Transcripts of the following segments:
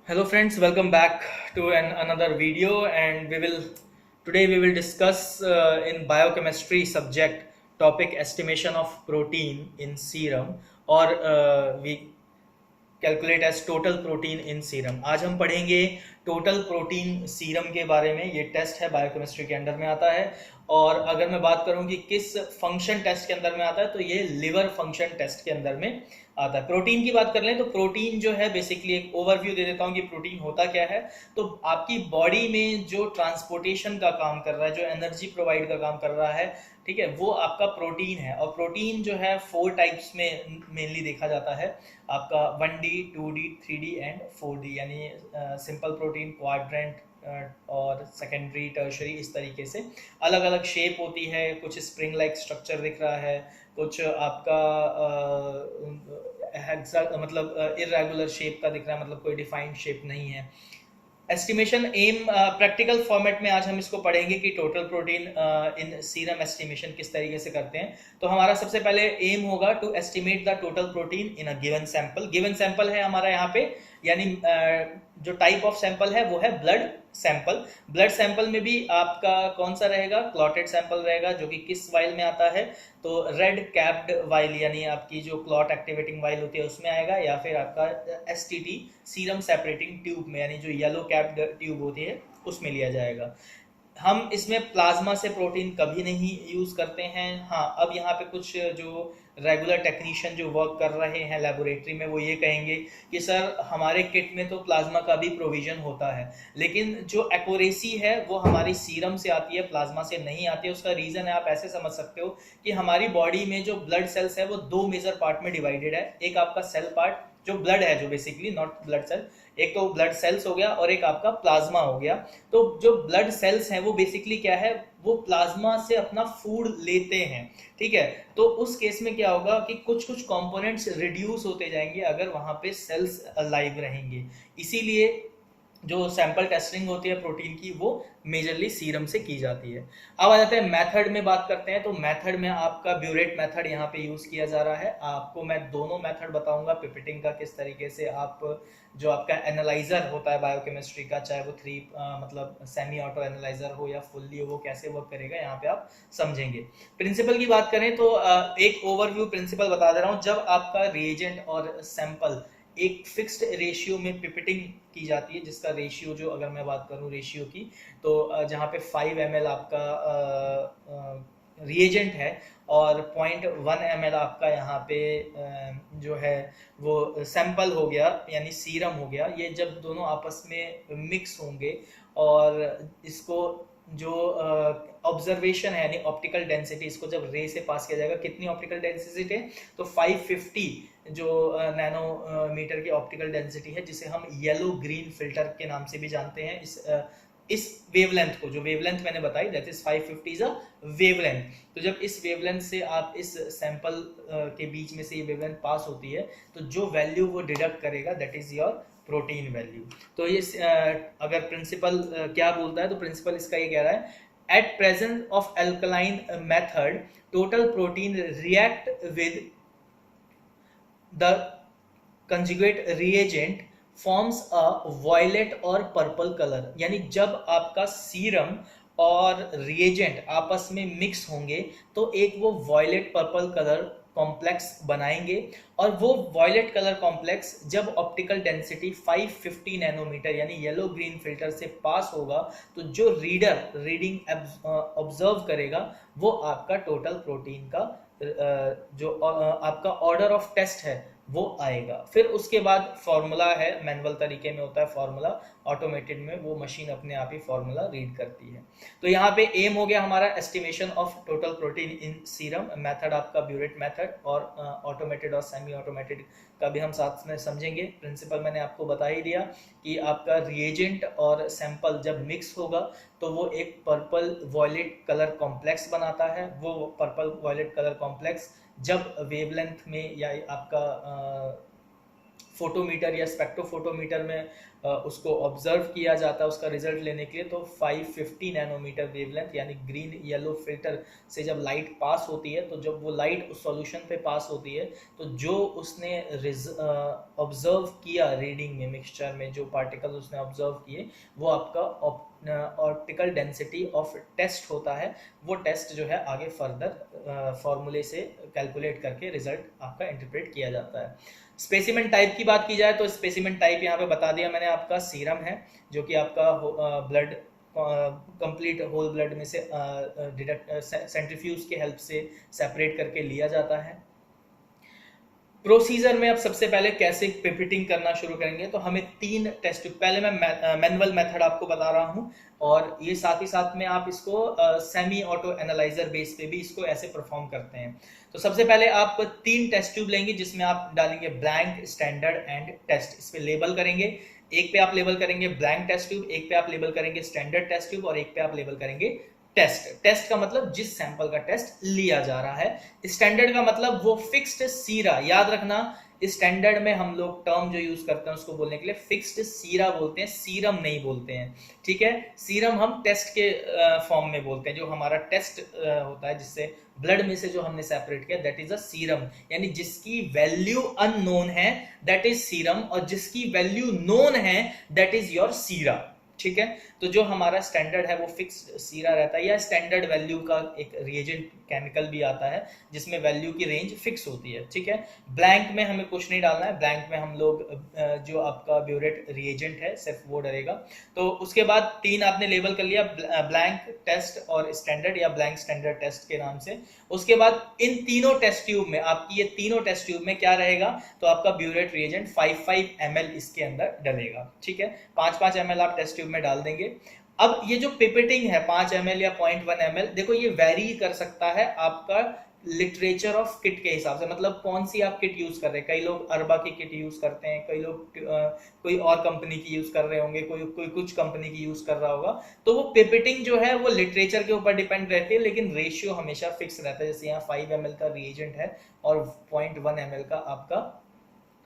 Hello friends, welcome back to another video, and we will discuss in biochemistry subject topic estimation of protein in serum, or we calculate as total protein in serum. आज हम पढ़ेंगे total protein serum के बारे में। ये test है, biochemistry के under में आता है। और अगर मैं बात करूं कि किस फंक्शन टेस्ट के अंदर में आता है, तो ये लिवर फंक्शन टेस्ट के अंदर में आता है। प्रोटीन की बात कर लें तो प्रोटीन जो है, बेसिकली एक ओवरव्यू दे देता हूं कि प्रोटीन होता क्या है। तो आपकी बॉडी में जो ट्रांसपोर्टेशन का काम कर रहा है, जो एनर्जी प्रोवाइड का काम कर रहा है, ठीक है, वो आपका प्रोटीन है। और प्रोटीन जो है 4 टाइप्स में मेनली देखा जाता है। आपका 1D, 2D, 3D and 4D, यानी सिंपल प्रोटीन, क्वाड्रेंट और सेकेंडरी, टर्शरी, इस तरीके से अलग अलग शेप होती है। कुछ स्प्रिंग लाइक स्ट्रक्चर दिख रहा है, कुछ आपका मतलब इरेगुलर शेप का दिख रहा है, मतलब कोई डिफाइंड शेप नहीं है। एस्टिमेशन एम प्रैक्टिकल फॉर्मेट में आज हम इसको पढ़ेंगे कि total protein in serum estimation किस तरीके से करते हैं। तो हमारा सबसे पहले एम होगा to estimate the total protein in a given sample. Given sample है हमारा यहाँ पे, यानी जो टाइप ऑफ सैंपल है वो है ब्लड सैंपल। ब्लड सैंपल में भी आपका कौन सा रहेगा? क्लॉटेड सैंपल रहेगा, जो कि किस वाइल में आता है? तो रेड कैप्ड वाइल, यानी आपकी जो क्लॉट एक्टिवेटिंग वाइल होती है उसमें आएगा, या फिर आपका एसटीटी, सीरम सेपरेटिंग ट्यूब में, यानी जो येलो कैप्ड ट्यूब होती है उसमें लिया जाएगा। हम इसमें प्लाज्मा से प्रोटीन कभी नहीं यूज करते हैं। हाँ, अब यहाँ पे कुछ जो रेगुलर टेक्नीशियन जो वर्क कर रहे हैं लेबोरेटरी में, वो ये कहेंगे कि सर हमारे किट में तो प्लाज्मा का भी प्रोविजन होता है, लेकिन जो एक्यूरेसी है वो हमारी सीरम से आती है, प्लाज्मा से नहीं आती है। उसका रीजन है, आप ऐसे समझ सकते हो कि हमारी बॉडी में जो ब्लड सेल्स है वो 2 मेजर पार्ट में डिवाइडेड है। एक आपका सेल पार्ट जो ब्लड है, जो बेसिकली नॉट ब्लड सेल, एक तो ब्लड सेल्स हो गया और एक आपका प्लाज्मा हो गया। तो जो ब्लड सेल्स हैं वो बेसिकली क्या है, वो प्लाज्मा से अपना फूड लेते हैं, ठीक है। तो उस केस में क्या होगा कि कुछ कुछ कंपोनेंट्स रिड्यूस होते जाएंगे अगर वहां पे सेल्स लाइव रहेंगे। इसीलिए जो सैंपल टेस्टिंग होती है प्रोटीन की, वो मेजरली सीरम से की जाती है। अब आ जाते हैं मेथड में बात करते हैं। तो मेथड में आपका ब्यूरेट मेथड यहाँ पे यूज किया जा रहा है। आपको मैं दोनों मेथड बताऊंगा, पिपेटिंग का किस तरीके से आप जो आपका एनालाइजर होता है बायोकेमिस्ट्री का, चाहे वो मतलब सेमी ऑटो एनालाइजर हो या फुल्ली हो, वो कैसे वर्क करेगा यहाँ पे आप समझेंगे। प्रिंसिपल की बात करें तो एक ओवरव्यू प्रिंसिपल बता दे रहा हूँ। जब आपका रिएजेंट और सैंपल एक फिक्स्ड रेशियो में पिपेटिंग की जाती है, जिसका रेशियो, जो अगर मैं बात करूं रेशियो की, तो जहां पे 5 ml आपका रिएजेंट है और 0.1 ml आपका यहाँ पे जो है वो सैंपल हो गया, यानी सीरम हो गया। ये जब दोनों आपस में मिक्स होंगे और इसको जो ऑब्जर्वेशन है, यानी ऑप्टिकल डेंसिटी, इसको जब रे से पास किया जाएगा, कितनी ऑप्टिकल डेंसिटी है? तो 550 जो नैनोमीटर की ऑप्टिकल डेंसिटी है, जिसे हम येलो ग्रीन फिल्टर के नाम से भी जानते हैं। इस वेवलेंथ को, जो वेवलेंथ मैंने बताई, that is 550 is a wavelength. तो जब इस वेवलेंथ से आप इस सैंपल के बीच में से ये वेवलेंथ पास होती है, तो जो वैल्यू वो डिडक्ट करेगा, that is your protein value. तो ये अगर प्रिंसिपल क्या बोलता है, तो प्रिंसिपल इसका ये कह रहा है, at presence of alkaline method total protein react with the conjugate reagent forms a violet और पर्पल कलर। यानी जब आपका सीरम और रिएजेंट आपस में मिक्स होंगे तो एक वो वॉयलेट पर्पल कलर कॉम्प्लेक्स बनाएंगे। और वो वॉयलेट कलर कॉम्प्लेक्स जब ऑप्टिकल डेंसिटी 550 नैनोमीटर, यानी येलो ग्रीन फिल्टर से पास होगा, तो जो रीडिंग ऑब्जर्व करेगा, वो आपका टोटल प्रोटीन का जो आपका ऑर्डर ऑफ टेस्ट है वो आएगा। फिर उसके बाद फॉर्मूला है, मैनुअल तरीके में होता है फॉर्मूला, ऑटोमेटेड में वो मशीन अपने आप ही फॉर्मूला रीड करती है। तो यहाँ पे एम हो गया हमारा estimation of total protein in serum. Method आपका ब्यूरेट मेथड, और ऑटोमेटेड और सेमी ऑटोमेटेड का भी हम साथ में समझेंगे। प्रिंसिपल मैंने आपको बता ही दिया कि आपका रिएजेंट और सैंपल जब मिक्स होगा तो वो एक पर्पल वॉयलेट कलर कॉम्प्लेक्स बनाता है। वो पर्पल वॉयलेट कलर कॉम्प्लेक्स जब वेवलेंथ में या आपका फोटोमीटर या स्पेक्ट्रोफोटोमीटर में उसको ऑब्जर्व किया जाता है उसका रिजल्ट लेने के लिए, तो 550 नैनोमीटर वेवलेंथ यानी ग्रीन येलो फिल्टर से जब लाइट पास होती है, तो जब वो लाइट उस सॉल्यूशन पे पास होती है, तो जो उसने ऑब्जर्व किया रीडिंग में, मिक्सचर में जो पार्टिकल उसने ऑब्जर्व किए, वो आपका ऑप्टिकल डेंसिटी ऑफ टेस्ट होता है। वो टेस्ट जो है आगे फर्दर फॉर्मूले से कैलकुलेट करके रिजल्ट आपका इंटरप्रेट किया जाता है। स्पेसिमेन टाइप की बात की जाए तो स्पेसिमेन टाइप यहाँ पे बता दिया मैंने, आपका सीरम है जो कि आपका ब्लड कंप्लीट होल ब्लड में से सेंट्रीफ्यूज के हेल्प से सेपरेट करके लिया जाता है। प्रोसीजर में अब सबसे पहले कैसे पिपेटिंग करना शुरू करेंगे, तो हमें 3 टेस्ट ट्यूब, पहले मैं मैनुअल मेथड आपको बता रहा हूँ और ये साथ ही साथ में आप इसको सेमी ऑटो एनालाइजर बेस पे भी इसको ऐसे परफॉर्म करते हैं। तो सबसे पहले आप 3 टेस्ट ट्यूब लेंगे जिसमें आप डालेंगे ब्लैंक, स्टैंडर्ड एंड टेस्ट। इस पे लेबल करेंगे, एक पे आप लेबल करेंगे ब्लैंक टेस्ट ट्यूब, एक पे आप लेबल करेंगे स्टैंडर्ड टेस्ट ट्यूब और एक पे आप लेबल करेंगे टेस्ट। टेस्ट का मतलब जिस सैंपल का टेस्ट लिया जा रहा है। स्टैंडर्ड का मतलब वो फिक्स्ड सीरा, याद रखना स्टैंडर्ड में हम लोग टर्म जो यूज करते हैं उसको बोलने के लिए फिक्स्ड सीरा बोलते हैं, सीरम नहीं बोलते हैं, ठीक है। सीरम हम टेस्ट के फॉर्म में बोलते हैं, जो हमारा टेस्ट होता है जिससे ब्लड में से जो हमने सेपरेट किया, दैट इज अ सीरम, यानी जिसकी वैल्यू अननोन है दैट इज सीरम, और जिसकी वैल्यू नोन है दैट इज योर सीरा, ठीक है। तो जो हमारा स्टैंडर्ड है वो फिक्स्ड सीरा रहता है, या स्टैंडर्ड वैल्यू का एक रिएजेंट केमिकल भी आता है जिसमें वैल्यू की रेंज फिक्स होती है, ठीक है। ब्लैंक में हमें कुछ नहीं डालना है, ब्लैंक में हम लोग जो आपका ब्यूरेट रिएजेंट है सिर्फ वो डलेगा। तो उसके बाद 3 आपने लेबल कर लिया, ब्लैंक, टेस्ट और स्टैंडर्ड, या ब्लैंक स्टैंडर्ड टेस्ट के नाम से। उसके बाद इन तीनों टेस्ट ट्यूब में, आपकी ये तीनों टेस्ट ट्यूब में क्या रहेगा, तो आपका ब्यूरेट रिएजेंट 5 ml इसके अंदर डलेगा, ठीक है। 5 ml आप टेस्ट ट्यूब में डाल देंगे। अब ये जो पिपेटिंग है 5 ml या 0.1 ml, देखो ये वेरी कर सकता है आपका लिटरेचर ऑफ किट के हिसाब से, मतलब कौन सी आप किट यूज कर रहे हैं। कई लोग अरबा की किट यूज करते हैं, कई लोग कोई और कंपनी की यूज कर रहे होंगे, कोई कुछ कंपनी की यूज कर रहा होगा। तो वो पिपेटिंग जो है वो लिटरेचर के ऊपर डिपेंड रहती है, लेकिन रेशियो हमेशा फिक्स रहता है। जैसे यहाँ 5 ml का रिएजेंट है और 0.1 ml का आपका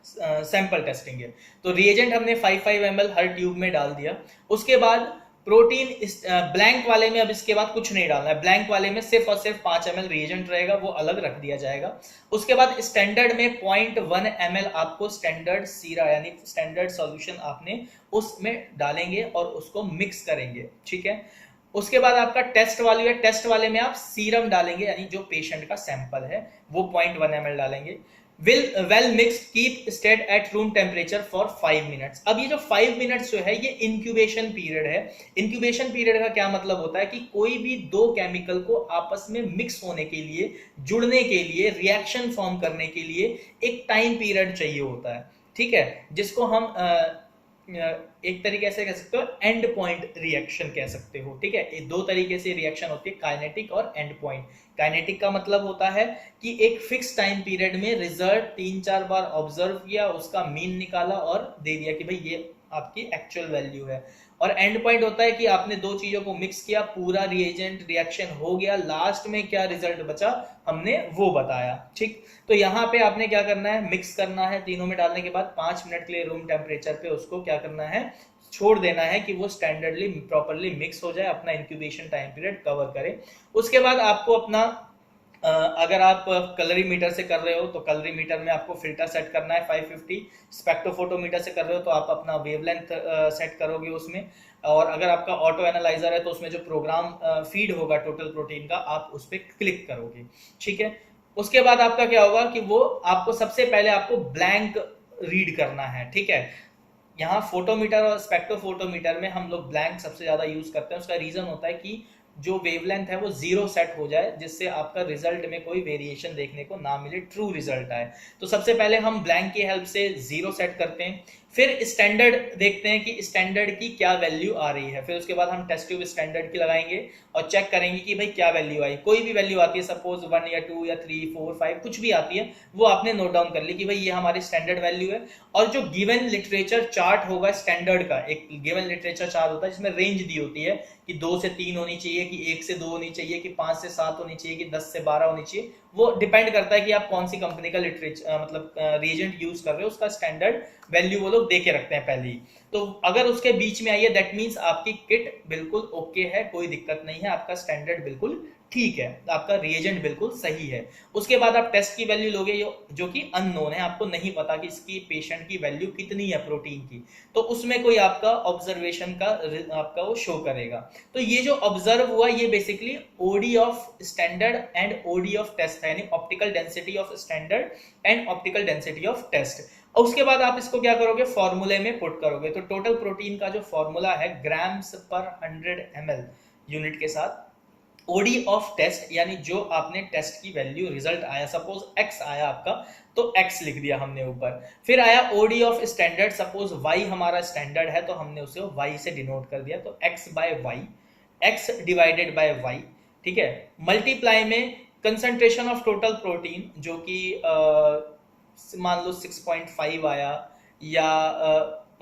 सैंपल टेस्टिंग है, तो रिएजेंट हमने 5 ml हर ट्यूब में डाल दिया। उसके बाद प्रोटीन ब्लैंक वाले में अब इसके बाद कुछ नहीं डालना है, ब्लैंक वाले में सिर्फ और सिर्फ 5 ml रिएजेंट रहेगा, वो अलग रख दिया जाएगा। उसके बाद स्टैंडर्ड में 0.1 ml आपको स्टैंडर्ड सीरा यानी स्टैंडर्ड सॉल्यूशन आपने उसमें डालेंगे और उसको मिक्स करेंगे, ठीक है। उसके बाद आपका टेस्ट वाली है, टेस्ट वाले में आप सीरम डालेंगे, यानी जो पेशेंट का सैंपल है वो 0.1 ml डालेंगे। Well mixed, keep stayed at room temperature for 5 minutes. अब ये जो 5 मिनट्स जो है ये इंक्यूबेशन पीरियड है। इंक्यूबेशन पीरियड का क्या मतलब होता है कि कोई भी 2 केमिकल को आपस में मिक्स होने के लिए, जुड़ने के लिए, रिएक्शन फॉर्म करने के लिए एक टाइम पीरियड चाहिए होता है, ठीक है, जिसको हम एक तरीके से कह सकते हो एंड पॉइंट रिएक्शन कह सकते हो, ठीक है। 2 तरीके से रिएक्शन होती है, काइनेटिक और एंड पॉइंट। काइनेटिक का मतलब होता है कि एक फिक्स टाइम पीरियड में रिजल्ट 3-4 बार ऑब्जर्व किया, उसका मीन निकाला और दे दिया कि भाई ये आपकी एक्चुअल वैल्यू है। और एंड पॉइंट होता है कि आपने 2 चीजों को मिक्स किया, पूरा रिएजेंट रिएक्शन हो गया, लास्ट में क्या रिजल्ट बचा हमने वो बताया, ठीक। तो यहाँ पे आपने क्या करना है, मिक्स करना है, तीनों में डालने के बाद 5 मिनट के लिए रूम टेम्परेचर पे उसको क्या करना है, छोड़ देना है कि वो स्टैंडर्डली प्रॉपर्ली मिक्स हो जाए, अपना इंक्यूबेशन टाइम पीरियड कवर करे। उसके बाद आपको अपना अगर आप कलरीमीटर से कर रहे हो तो कलरीमीटर में आपको फिल्टर सेट करना है 550, स्पेक्ट्रोफोटोमीटर से कर रहे हो तो आप अपना वेवलेंथ सेट करोगे उसमें, और अगर आपका ऑटो एनालाइजर है तो उसमें जो प्रोग्राम फीड होगा टोटल प्रोटीन का आप उस पर क्लिक करोगे, ठीक है। उसके बाद आपका क्या होगा कि वो आपको सबसे पहले आपको ब्लैंक रीड करना है, ठीक है। यहाँ फोटोमीटर और स्पेक्ट्रोफोटोमीटर में हम लोग ब्लैंक सबसे ज्यादा यूज करते हैं। उसका रीजन होता है कि जो वेवलेंथ है वो 0 सेट हो जाए, जिससे आपका रिजल्ट में कोई वेरिएशन देखने को ना मिले, ट्रू रिजल्ट आए। तो सबसे पहले हम ब्लैंक की हेल्प से 0 सेट करते हैं, फिर स्टैंडर्ड देखते हैं कि स्टैंडर्ड की क्या वैल्यू आ रही है, फिर उसके बाद हम टेस्ट ट्यूब स्टैंडर्ड की लगाएंगे और चेक करेंगे कि भाई क्या वैल्यू आई। कोई भी वैल्यू आती है, सपोज 1 या 2 या 3 4 5 कुछ भी आती है, वो आपने नोट डाउन कर ली कि भाई ये हमारी स्टैंडर्ड वैल्यू है। और जो गिवन लिटरेचर चार्ट होगा स्टैंडर्ड का, एक गिवन लिटरेचर चार्ट होता है जिसमें रेंज दी होती है कि 2 से 3 होनी चाहिए, कि 1 से 2 होनी चाहिए, कि 5 से 7 होनी चाहिए, कि 10 से 12 होनी चाहिए। वो डिपेंड करता है कि आप कौन सी कंपनी का लिटरेचर मतलब रिएजेंट यूज कर रहे हो, उसका स्टैंडर्ड वैल्यू वो लोग दे के रखते हैं पहले ही। तो अगर उसके बीच में आई है, दैट मीन्स आपकी किट बिल्कुल ओके है, कोई दिक्कत नहीं है, आपका स्टैंडर्ड बिल्कुल ठीक है, आपका रिएजेंट बिल्कुल सही है। उसके बाद आप टेस्ट की वैल्यू लोगे जो कि अननोन है, आपको नहीं पता कि इसकी पेशेंट की वैल्यू कितनी है प्रोटीन की, तो उसमें कोई आपका ऑब्जर्वेशन का आपका वो शो करेगा। तो ये जो ऑब्जर्व हुआ ये basically OD of standard and OD of test है, यानी optical density of standard and optical density of test. और उसके बाद आप इसको क्या करोगे, फॉर्मूले में पुट करोगे। तो टोटल प्रोटीन का जो फॉर्मूला है ग्राम्स पर 100 ml यूनिट के साथ, ओडी ऑफ टेस्ट यानी जो आपने टेस्ट की वैल्यू रिजल्ट आया, सपोज x आया आपका तो x लिख दिया हमने ऊपर। फिर आया OD of standard, suppose y हमारा स्टैंडर्ड है तो हमने उसे y से डिनोट कर दिया, तो x by y, x divided by y, ठीक है। मल्टीप्लाई में कंसंट्रेशन ऑफ टोटल प्रोटीन जो कि मान लो 6.5 आया, या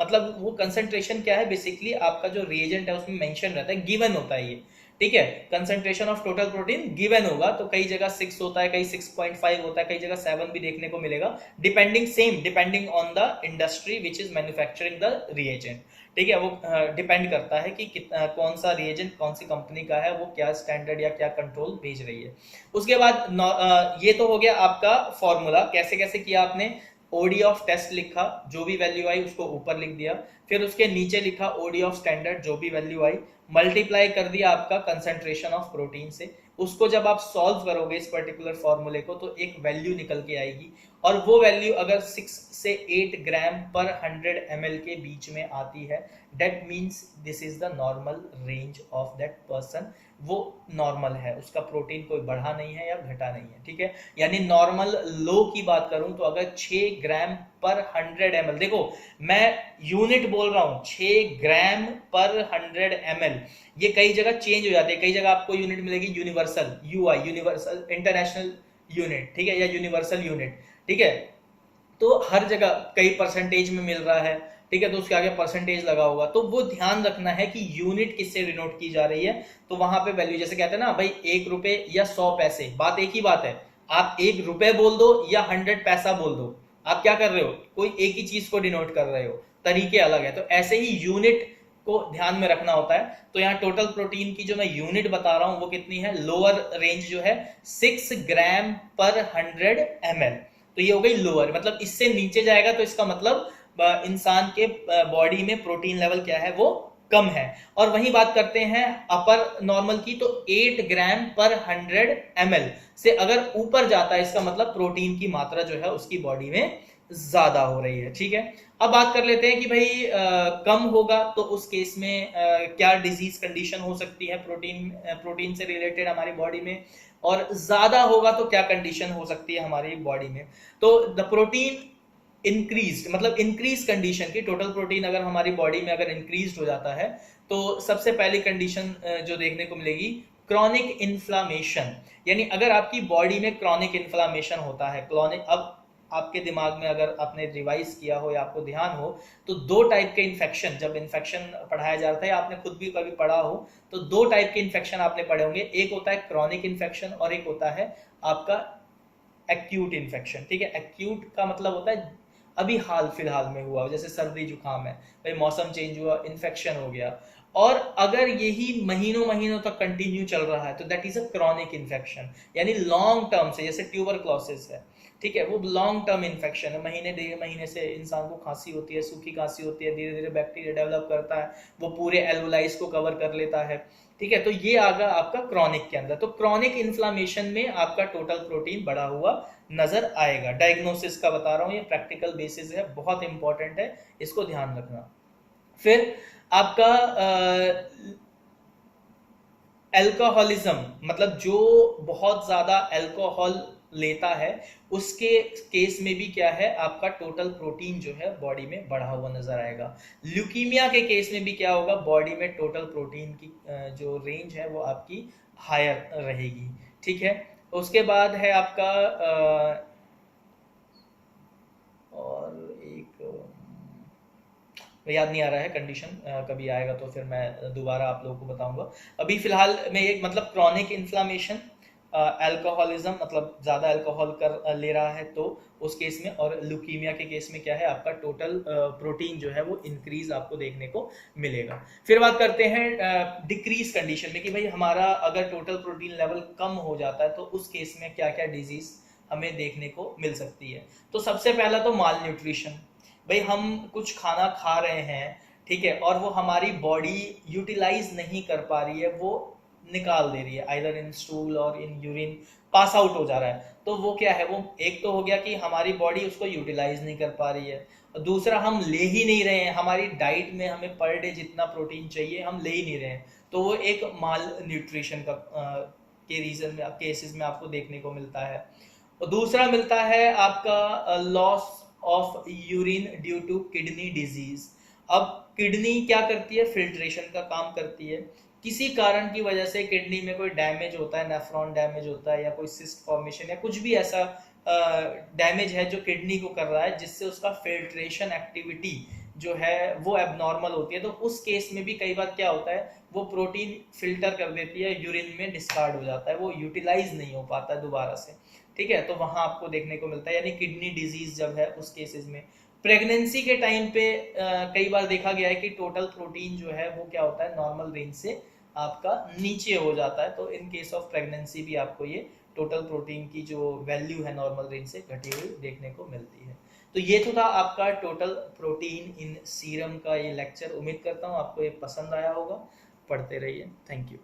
मतलब वो कंसंट्रेशन क्या है, बेसिकली आपका जो रिएजेंट है उसमें मेंशन रहता है, गिवन होता है ये, ठीक है। Concentration of total protein given होगा, तो कई जगह 6 होता है, कई 6.5 होता है, कई जगह 7 भी देखने को मिलेगा, depending on the industry which is manufacturing the reagent, ठीक है। वो डिपेंड करता है कि कौन सा रिएजेंट कौन सी कंपनी का है, वो क्या स्टैंडर्ड या क्या कंट्रोल भेज रही है। उसके बाद ये तो हो गया आपका फॉर्मूला, कैसे कैसे किया आपने, ओडी ऑफ टेस्ट लिखा, जो भी वैल्यू आई उसको ऊपर लिख दिया, फिर उसके नीचे लिखा ओडी ऑफ स्टैंडर्ड, जो भी वैल्यू आई, मल्टीप्लाई कर दिया आपका कंसंट्रेशन ऑफ प्रोटीन से। उसको जब आप सॉल्व करोगे इस पर्टिकुलर फॉर्मूले को, तो एक वैल्यू निकल के आएगी, और वो वैल्यू अगर 6 से 8 ग्राम पर 100 ml के बीच में आती है, that means this is the normal range of that person, वो नॉर्मल है, उसका प्रोटीन कोई बढ़ा नहीं है या घटा नहीं है, ठीक है। यानी नॉर्मल लो की बात करूं तो अगर 6 ग्राम पर 100 ml, देखो मैं यूनिट बोल रहा हूं, 6 ग्राम पर 100 ml, ये कई जगह चेंज हो जाती है, कई जगह आपको यूनिट मिलेगी universal, UI universal international unit, ठीक है, या यूनिवर्सल यूनिट, ठीक है। तो हर जगह कई परसेंटेज में मिल रहा है, ठीक है, तो उसके आगे परसेंटेज लगा होगा, तो वो ध्यान रखना है कि यूनिट किससे डिनोट की जा रही है। तो वहां पे वैल्यू जैसे कहते हैं ना भाई 1 रुपए या 100 पैसे, बात एक ही बात है, आप 1 रुपए बोल दो या 100 पैसा बोल दो, आप क्या कर रहे हो, कोई एक ही चीज को डिनोट कर रहे हो, तरीके अलग है। तो ऐसे ही यूनिट को ध्यान में रखना होता है। तो यहाँ टोटल प्रोटीन की जो मैं यूनिट बता रहा हूं वो कितनी है, लोअर रेंज जो है 6 ग्राम पर 100 ml, तो ये हो गई लोअर, मतलब इससे नीचे जाएगा तो इसका मतलब इंसान के बॉडी में प्रोटीन लेवल क्या है, वो कम है। और वही बात करते हैं अपर नॉर्मल की, तो 8 ग्राम पर 100 ml से अगर ऊपर जाता है, इसका मतलब प्रोटीन की मात्रा जो है उसकी बॉडी में ज्यादा हो रही है, ठीक है। अब बात कर लेते हैं कि भाई कम होगा तो उस केस में क्या डिजीज कंडीशन हो सकती है प्रोटीन से रिलेटेड हमारी बॉडी में, और ज्यादा होगा तो क्या कंडीशन हो सकती है हमारी बॉडी में। तो द प्रोटीन इंक्रीज, मतलब इंक्रीज कंडीशन की, टोटल प्रोटीन अगर हमारी बॉडी में अगर इंक्रीज हो जाता है तो सबसे पहली कंडीशन जो देखने को मिलेगी, क्रॉनिक इन्फ्लामेशन, यानी अगर आपकी बॉडी में क्रॉनिक इन्फ्लामेशन होता है, क्रॉनिक, अब आपके दिमाग में अगर आपने रिवाइज किया हो या आपको ध्यान हो तो 2 टाइप के इन्फेक्शन, जब इन्फेक्शन पढ़ाया जाता है, आपने खुद भी कभी पढ़ा हो तो 2 टाइप के इन्फेक्शन आपने पढ़े होंगे, एक होता है क्रॉनिक इन्फेक्शन और एक होता है आपका एक्यूट इन्फेक्शन, ठीक है। एक्यूट का मतलब होता है अभी हाल फिलहाल में हुआ, जैसे सर्दी जुकाम है, भाई मौसम चेंज हुआ, इन्फेक्शन हो गया, और अगर यही महीनों महीनों तक कंटिन्यू चल रहा है तो that is a chronic infection, यानी लॉन्ग टर्म से, जैसे ट्यूबरक्लोसिस है, ठीक है, वो लॉन्ग टर्म इन्फेक्शन है, महीने 1.5 महीने से इंसान को खांसी होती है, सूखी खांसी होती है, धीरे धीरे बैक्टीरिया डेवलप करता है, वो पूरे एल्वोलाइज को कवर कर लेता है, ठीक है। तो ये आ गया आपका क्रॉनिक के अंदर। तो क्रॉनिक इन्फ्लामेशन में आपका टोटल प्रोटीन बढ़ा हुआ नजर आएगा। डायग्नोसिस का बता रहा हूं, ये प्रैक्टिकल बेसिस है, बहुत इंपॉर्टेंट है, इसको ध्यान रखना। फिर आपका अल्कोहलिज्म, मतलब जो बहुत ज्यादा अल्कोहल लेता है उसके केस में भी क्या है, आपका टोटल प्रोटीन जो है बॉडी में बढ़ा हुआ नजर आएगा। ल्यूकीमिया के केस में भी क्या होगा, बॉडी में टोटल प्रोटीन की जो रेंज है वो आपकी हायर रहेगी। ठीक है, उसके बाद है आपका और एक याद नहीं आ रहा है कंडीशन, कभी आएगा तो फिर मैं दोबारा आप लोगों को बताऊंगा। अभी फिलहाल में एक मतलब क्रॉनिक इन्फ्लामेशन, अल्कोहलिज्म मतलब ज़्यादा अल्कोहल कर ले रहा है तो उस केस में, और ल्यूकीमिया के केस में क्या है, आपका टोटल प्रोटीन जो है वो इंक्रीज आपको देखने को मिलेगा। फिर बात करते हैं डिक्रीज कंडीशन में कि भाई हमारा अगर टोटल प्रोटीन लेवल कम हो जाता है तो उस केस में क्या क्या डिजीज हमें देखने को मिल सकती है। तो सबसे पहला तो माल न्यूट्रिशन, भाई हम कुछ खाना खा रहे हैं, ठीक है, और वो हमारी बॉडी यूटिलाइज नहीं कर पा रही है, वो निकाल दे रही है आइदर इन स्टूल और इन यूरिन, पास आउट हो जा रहा है, तो वो क्या है, वो एक तो हो गया कि हमारी बॉडी उसको यूटिलाइज नहीं कर पा रही है, और दूसरा हम ले ही नहीं रहे हैं, हमारी डाइट में हमें पर डे जितना प्रोटीन चाहिए हम ले ही नहीं रहे हैं, तो वो एक माल न्यूट्रिशन का के रीजन में केसेस में आपको देखने को मिलता है। और दूसरा मिलता है आपका loss of urine due to kidney disease. अब किडनी क्या करती है, फिल्ट्रेशन का काम करती है, किसी कारण की वजह से किडनी में कोई डैमेज होता है, नेफ्रॉन डैमेज होता है या कोई सिस्ट फॉर्मेशन या कुछ भी ऐसा डैमेज है जो किडनी को कर रहा है जिससे उसका फिल्ट्रेशन एक्टिविटी जो है वो एबनॉर्मल होती है, तो उस केस में भी कई बार क्या होता है, वो प्रोटीन फिल्टर कर देती है, यूरिन में डिस्कार्ड हो जाता है, वो यूटिलाइज नहीं हो पाता है दोबारा से। ठीक है, तो वहां आपको देखने को मिलता है, यानी किडनी डिजीज जब है उस केसेस में। प्रेगनेंसी के टाइम पे कई बार देखा गया है कि टोटल प्रोटीन जो है वो क्या होता है, नॉर्मल रेंज से आपका नीचे हो जाता है, तो इन केस ऑफ प्रेगनेंसी भी आपको ये टोटल प्रोटीन की जो वैल्यू है नॉर्मल रेंज से घटी हुई देखने को मिलती है। तो ये तो था आपका टोटल प्रोटीन इन सीरम का ये लेक्चर। उम्मीद करता हूँ आपको ये पसंद आया होगा। पढ़ते रहिए। Thank you.